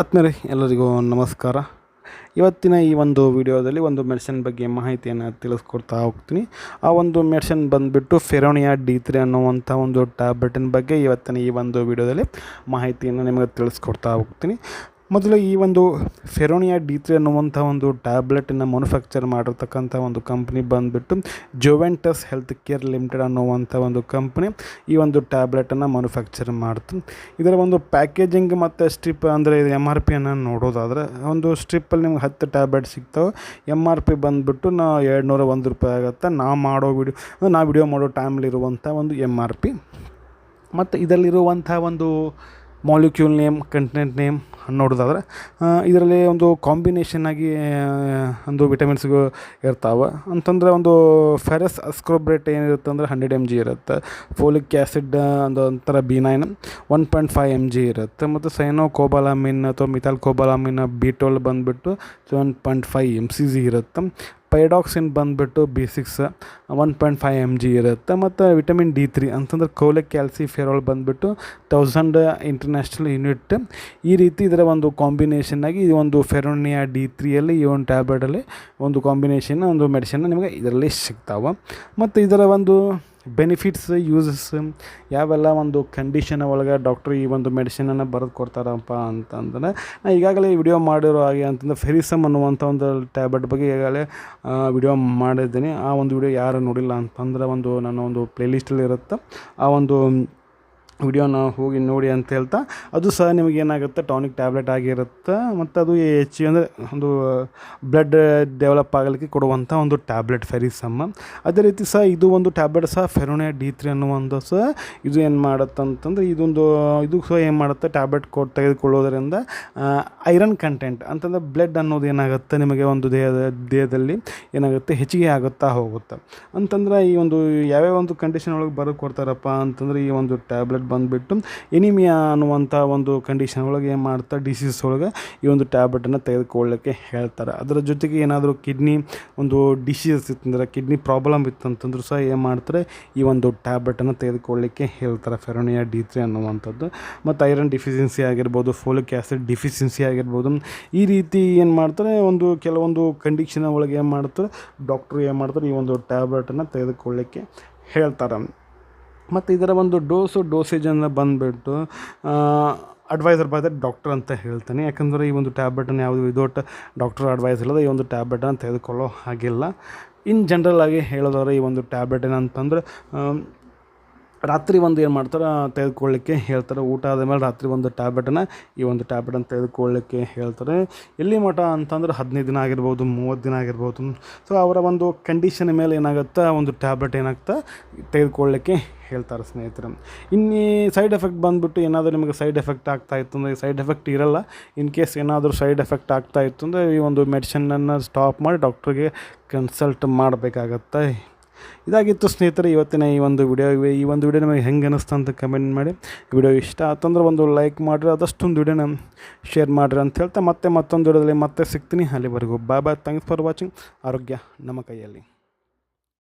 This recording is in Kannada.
ಆತ್ಮೀಯರೇ ಎಲ್ಲರಿಗೂ ನಮಸ್ಕಾರ. ಇವತ್ತಿನ ಈ ಒಂದು ವಿಡಿಯೋದಲ್ಲಿ ಒಂದು ಮೆಡಿಸಿನ್ ಬಗ್ಗೆ ಮಾಹಿತಿಯನ್ನು ತಿಳಿಸ್ಕೊಡ್ತಾ ಹೋಗ್ತೀನಿ. ಆ ಒಂದು ಮೆಡಿಸಿನ್ ಬಂದುಬಿಟ್ಟು ಫೆರೋನಿಯಾ D3 ಅನ್ನುವಂಥ ಒಂದು ಟ್ಯಾಬ್ಲೆಟಿನ ಬಗ್ಗೆ ಇವತ್ತಿನ ಈ ಒಂದು ವಿಡಿಯೋದಲ್ಲಿ ಮಾಹಿತಿಯನ್ನು ನಿಮಗೆ ತಿಳಿಸ್ಕೊಡ್ತಾ ಹೋಗ್ತೀನಿ. ಮೊದಲು ಈ ಒಂದು ಫೆರೋನಿಯಾ D3 ಅನ್ನುವಂಥ ಒಂದು ಟ್ಯಾಬ್ಲೆಟನ್ನು ಮ್ಯಾನುಫ್ಯಾಕ್ಚರ್ ಮಾಡಿರ್ತಕ್ಕಂಥ ಒಂದು ಕಂಪ್ನಿ ಬಂದುಬಿಟ್ಟು ಜೊವೆಂಟಸ್ ಹೆಲ್ತ್ ಕೇರ್ ಲಿಮಿಟೆಡ್ ಅನ್ನುವಂಥ ಒಂದು ಕಂಪ್ನಿ ಈ ಒಂದು ಟ್ಯಾಬ್ಲೆಟನ್ನು ಮ್ಯಾನುಫ್ಯಾಕ್ಚರ್ ಮಾಡ್ತು. ಇದರ ಒಂದು ಪ್ಯಾಕೇಜಿಂಗ್ ಮತ್ತು ಸ್ಟ್ರಿಪ್ ಅಂದರೆ ಇದು MRP ನೋಡೋದಾದರೆ ಒಂದು ಸ್ಟ್ರಿಪ್ಪಲ್ಲಿ ನಿಮ್ಗೆ 10 ಟ್ಯಾಬ್ಲೆಟ್ ಸಿಗ್ತಾವೆ. MRP ಬಂದುಬಿಟ್ಟು ₹201 ಆಗುತ್ತೆ. ನಾ ವಿಡಿಯೋ ಮಾಡೋ ಟೈಮಲ್ಲಿರುವಂಥ ಒಂದು MRP. ಮತ್ತು ಇದರಲ್ಲಿರುವಂಥ ಒಂದು ಮಾಲಿಕ್ಯೂಲ್ ನೇಮ್, ಕಂಟೆಂಟ್ ನೇಮ್ ನೋಡೋದಾದ್ರೆ ಇದರಲ್ಲಿ ಒಂದು ಕಾಂಬಿನೇಷನ್ ಆಗಿ ಒಂದು ವಿಟಮಿನ್ಸ್ಗಳು ಇರ್ತಾವೆ ಅಂತಂದರೆ ಒಂದು ಫೆರಸ್ ಅಸ್ಕ್ರೋಬ್ರೇಟ್ ಏನಿರುತ್ತೆ ಅಂದರೆ 100 mg ಇರುತ್ತೆ. ಫೋಲಿಕ್ ಆ್ಯಸಿಡ್ ಒಂಥರ B9 1.5 mg ಇರುತ್ತೆ. ಮತ್ತು ಸೈನೋಕೋಬಾಲಾಮಿನ್ ಅಥವಾ ಮಿಥೈಲ್ಕೋಬಾಲಾಮಿನ್ B12 ಬಂದುಬಿಟ್ಟು 7.5 mcg ಇರುತ್ತೆ. ಪೈಡಾಕ್ಸಿನ್ ಬಂದುಬಿಟ್ಟು B6 1.5 mg ಇರುತ್ತೆ. ಮತ್ತು ವಿಟಮಿನ್ D3 ಅಂತಂದ್ರೆ ಕೋಲಿಕ್ ಕ್ಯಾಲ್ಸಿಫೆರಾಲ್ ಬಂದುಬಿಟ್ಟು 1000 ಇಂಟರ್ನ್ಯಾಷನಲ್ ಯೂನಿಟ್. ಈ ರೀತಿ ಇದರ ಒಂದು ಕಾಂಬಿನೇಷನ್ ಆಗಿ ಈ ಒಂದು ಫೆರೋನಿಯಾ D3ಯಲ್ಲಿ ಈ ಒಂದು ಟ್ಯಾಬ್ಲೆಟಲ್ಲಿ ಒಂದು ಕಾಂಬಿನೇಷನ್ ಒಂದು ಮೆಡಿಸಿನ್ ನಿಮಗೆ ಇದರಲ್ಲಿ ಸಿಗ್ತಾವೆ. ಮತ್ತು ಇದರ ಒಂದು ಬೆನಿಫಿಟ್ಸ್, ಯೂಸಸ್ ಯಾವೆಲ್ಲ ಒಂದು ಕಂಡೀಷನ್ ಒಳಗೆ ಡಾಕ್ಟ್ರು ಈ ಒಂದು ಮೆಡಿಸಿನನ್ನು ಬರೆದು ಕೊಡ್ತಾರಪ್ಪ ಅಂತಂದರೆ ನಾನು ಈಗಾಗಲೇ ವಿಡಿಯೋ ಮಾಡಿರೋ ಹಾಗೆ ಅಂತಂದರೆ ಫೆರಿಸಮ್ ಅನ್ನುವಂಥ ಒಂದು ಟ್ಯಾಬ್ಲೆಟ್ ಬಗ್ಗೆ ಈಗಾಗಲೇ ವಿಡಿಯೋ ಮಾಡಿದ್ದೀನಿ. ಆ ಒಂದು ವಿಡಿಯೋ ಯಾರು ನೋಡಿಲ್ಲ ಅಂತಂದರೆ ಒಂದು ನನ್ನ ಒಂದು ಪ್ಲೇಲಿಸ್ಟಲ್ಲಿ ಇರುತ್ತೆ. ಆ ಒಂದು ವಿಡಿಯೋನ ಹೋಗಿ ನೋಡಿ ಅಂತ ಹೇಳ್ತಾ, ಅದು ಸಹ ನಿಮಗೆ ಏನಾಗುತ್ತೆ ಟಾನಿಕ್ ಟ್ಯಾಬ್ಲೆಟ್ ಆಗಿರುತ್ತೆ. ಮತ್ತು ಅದು ಹೆಚ್ಚು ಅಂದರೆ ಒಂದು ಬ್ಲಡ್ ಡೆವಲಪ್ ಆಗಲಿಕ್ಕೆ ಕೊಡುವಂಥ ಒಂದು ಟ್ಯಾಬ್ಲೆಟ್ ಫೆರಿಸಮ್. ಅದೇ ರೀತಿ ಸಹ ಇದು ಒಂದು ಟ್ಯಾಬ್ಲೆಟ್ ಸಹ ಫೆರೋನಿಯಾ D3 ಅನ್ನುವಂಥ ಸಹ ಇದು ಏನು ಮಾಡುತ್ತೆ ಅಂತಂದರೆ ಇದು ಸಹ ಏನು ಮಾಡುತ್ತೆ ಟ್ಯಾಬ್ಲೆಟ್ ತೆಗೆದುಕೊಳ್ಳೋದರಿಂದ ಐರನ್ ಕಂಟೆಂಟ್ ಅಂತಂದರೆ ಬ್ಲಡ್ ಅನ್ನೋದು ಏನಾಗುತ್ತೆ ನಿಮಗೆ ಒಂದು ದೇಹದಲ್ಲಿ ಏನಾಗುತ್ತೆ ಹೆಚ್ಚಿಗೆ ಆಗುತ್ತಾ ಹೋಗುತ್ತೆ. ಅಂತಂದರೆ ಈ ಒಂದು ಯಾವ್ಯಾವ ಒಂದು ಕಂಡೀಷನ್ ಒಳಗೆ ಬರೆದು ಕೊಡ್ತಾರಪ್ಪ ಅಂತಂದರೆ ಈ ಒಂದು ಟ್ಯಾಬ್ಲೆಟ್ ಬಂದುಬಿಟ್ಟು ಎನಿಮಿಯಾ ಅನ್ನುವಂಥ ಒಂದು ಕಂಡೀಷನ್ ಒಳಗೆ ಏನು ಮಾಡ್ತಾರೆ ಡಿಸೀಸ್ ಒಳಗೆ ಈ ಒಂದು ಟ್ಯಾಬ್ಲೆಟನ್ನು ತೆಗೆದುಕೊಳ್ಳಲಿಕ್ಕೆ ಹೇಳ್ತಾರೆ. ಅದರ ಜೊತೆಗೆ ಏನಾದರೂ ಕಿಡ್ನಿ ಒಂದು ಡಿಸೀಸ್ ಇತ್ತಂದರೆ ಕಿಡ್ನಿ ಪ್ರಾಬ್ಲಮ್ ಇತ್ತಂತಂದ್ರೂ ಸಹ ಏನು ಮಾಡ್ತಾರೆ ಈ ಒಂದು ಟ್ಯಾಬ್ಲೆಟನ್ನು ತೆಗೆದುಕೊಳ್ಳಲಿಕ್ಕೆ ಹೇಳ್ತಾರೆ ಫೆರೋನಿಯಾ D3 ಅನ್ನುವಂಥದ್ದು. ಮತ್ತು ಐರನ್ ಡಿಫಿಷಿಯನ್ಸಿ ಆಗಿರ್ಬೋದು, ಫೋಲಿಕ್ ಆ್ಯಸಿಡ್ ಡಿಫಿಷಿಯನ್ಸಿ ಆಗಿರ್ಬೋದು, ಈ ರೀತಿ ಏನು ಮಾಡ್ತಾರೆ ಒಂದು ಕೆಲವೊಂದು ಕಂಡೀಷನ್ ಒಳಗೆ ಏನು ಮಾಡ್ತಾರೆ ಡಾಕ್ಟ್ರು ಏನು ಮಾಡ್ತಾರೆ ಈ ಒಂದು ಟ್ಯಾಬ್ಲೆಟನ್ನು ತೆಗೆದುಕೊಳ್ಳಲಿಕ್ಕೆ ಹೇಳ್ತಾರೆ. ಮತ್ತು ಇದರ ಒಂದು ಡೋಸೇಜನ್ನು ಬಂದುಬಿಟ್ಟು ಅಡ್ವೈಸರ್ ಬೈ ದ ಡಾಕ್ಟರ್ ಅಂತ ಹೇಳ್ತೀನಿ. ಯಾಕಂದರೆ ಈ ಒಂದು ಟ್ಯಾಬ್ಲೆಟನ್ನು ಯಾವುದು ವಿದೌಟ್ ಡಾಕ್ಟರ್ ಅಡ್ವೈಸ್ ಇಲ್ಲದೆ ಈ ಒಂದು ಟ್ಯಾಬ್ಲೆಟನ್ನು ತೆಗೆದುಕೊಳ್ಳೋ ಹಾಗಿಲ್ಲ. ಇನ್ ಜನರಲ್ ಆಗಿ ಹೇಳೋದಾದ್ರೆ ಈ ಒಂದು ಟ್ಯಾಬ್ಲೆಟ್ ಏನಂತಂದ್ರೆ ರಾತ್ರಿ ಒಂದು ಏನು ಮಾಡ್ತಾರೆ ತೆಗೆದುಕೊಳ್ಳಿಕ್ಕೆ ಹೇಳ್ತಾರೆ. ಊಟ ಆದಮೇಲೆ ರಾತ್ರಿ ಒಂದು ಟ್ಯಾಬ್ಲೆಟನ್ನು ಈ ಒಂದು ಟ್ಯಾಬ್ಲೆಟನ್ನು ತೆಗೆದುಕೊಳ್ಳಿಕ್ಕೆ ಹೇಳ್ತಾರೆ. ಎಲ್ಲಿ ಮಠ ಅಂತಂದ್ರೆ 15 ದಿನ ಆಗಿರ್ಬೋದು, 30 ದಿನ ಆಗಿರ್ಬೋದು. ಸೊ ಅವರ ಒಂದು ಕಂಡೀಷನ್ ಮೇಲೆ ಏನಾಗುತ್ತೆ ಒಂದು ಟ್ಯಾಬ್ಲೆಟ್ ಏನಾಗುತ್ತೆ ತೆಗೆದುಕೊಳ್ಳಿಕ್ಕೆ ಹೇಳ್ತಾರೆ ಸ್ನೇಹಿತರೆ. ಇನ್ನು ಸೈಡ್ ಎಫೆಕ್ಟ್ ಬಂದುಬಿಟ್ಟು ಏನಾದರೂ ನಿಮಗೆ ಸೈಡ್ ಎಫೆಕ್ಟ್ ಆಗ್ತಾಯಿತ್ತು ಅಂದರೆ ಸೈಡ್ ಎಫೆಕ್ಟ್ ಇರಲ್ಲ. ಇನ್ ಕೇಸ್ ಏನಾದರೂ ಸೈಡ್ ಎಫೆಕ್ಟ್ ಆಗ್ತಾಯಿತ್ತು ಅಂದರೆ ಈ ಒಂದು ಮೆಡಿಸಿನನ್ನು ಸ್ಟಾಪ್ ಮಾಡಿ ಡಾಕ್ಟ್ರಿಗೆ ಕನ್ಸಲ್ಟ್ ಮಾಡಬೇಕಾಗತ್ತೆ. ಇದಾಗಿತ್ತು ಸ್ನೇಹಿತರೆ ಇವತ್ತಿನ ಈ ಒಂದು ವಿಡಿಯೋ ನಿಮಗೆ ಹೆಂಗೆ ಅನ್ನಿಸ್ತು ಅಂತ ಕಮೆಂಟ್ ಮಾಡಿ. ವಿಡಿಯೋ ಇಷ್ಟ ಆತಂದ್ರೆ ಒಂದು ಲೈಕ್ ಮಾಡಿರಿ, ಆದಷ್ಟೊಂದು ವಿಡಿಯೋನ ಶೇರ್ ಮಾಡಿರಿ ಅಂತ ಹೇಳ್ತಾ ಮತ್ತೊಂದು ವಿಡಿಯೋದಲ್ಲಿ ಮತ್ತೆ ಸಿಗ್ತೀನಿ. ಅಲ್ಲಿವರೆಗೂ ಬಾಯ್. Thanks for watching. ಆರೋಗ್ಯ ನಮ್ಮ ಕೈಯಲ್ಲಿ.